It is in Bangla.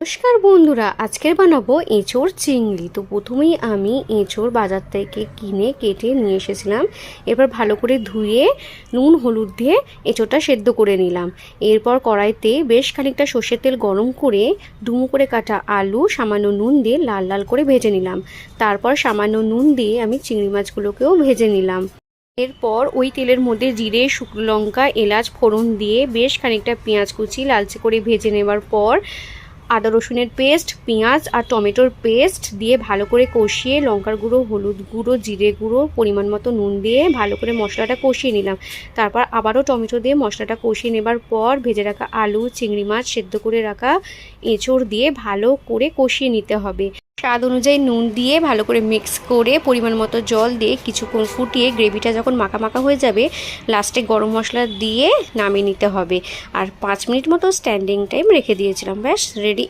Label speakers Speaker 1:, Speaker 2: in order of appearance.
Speaker 1: নমস্কার বন্ধুরা, আজকের বানাবো এঁচোড় চিংড়ি। তো প্রথমেই আমি এঁচোড় বাজার থেকে কিনে কেটে নিয়ে এসেছিলাম। এবার ভালো করে ধুয়ে নুন হলুদ দিয়ে এঁচোড়টা সেদ্ধ করে নিলাম। এরপর কড়াইতে বেশ খানিকটা সর্ষের তেল গরম করে ডুমো করে কাটা আলু সামান্য নুন দিয়ে লাল লাল করে ভেজে নিলাম। তারপর সামান্য নুন দিয়ে আমি চিংড়ি মাছগুলোকেও ভেজে নিলাম। এরপর ওই তেলের মধ্যে জিরে, শুকনো লঙ্কা, এলাচ ফোড়ন দিয়ে বেশ খানিকটা পেঁয়াজ কুচি লালচে করে ভেজে নেওয়ার পর আদা রসুনের পেস্ট, পেঁয়াজ আর টমেটোর পেস্ট দিয়ে ভালো করে কষিয়ে লঙ্কার গুঁড়ো, হলুদ গুঁড়ো, জিরে গুঁড়ো, পরিমাণ মতো নুন দিয়ে ভালো করে মশলাটা কষিয়ে নিলাম। তারপর আবারও টমেটো দিয়ে মশলাটা কষিয়ে নেবার পর ভেজে রাখা আলু, চিংড়ি মাছ, সেদ্ধ করে রাখা এঁচোড় দিয়ে ভালো করে কষিয়ে নিতে হবে। স্বাদ অনুযায়ী নুন দিয়ে ভালো করে মিক্স করে পরিমাণ মতো জল দিয়ে কিছুক্ষণ ফুটিয়ে গ্রেভিটা যখন মাখা মাখা হয়ে যাবে, লাস্টে গরম মশলা দিয়ে নামিয়ে নিতে হবে। আর 5 মিনিট মতো স্ট্যান্ডিং টাইম রেখে দিয়েছিলাম। ব্যাস রেডি।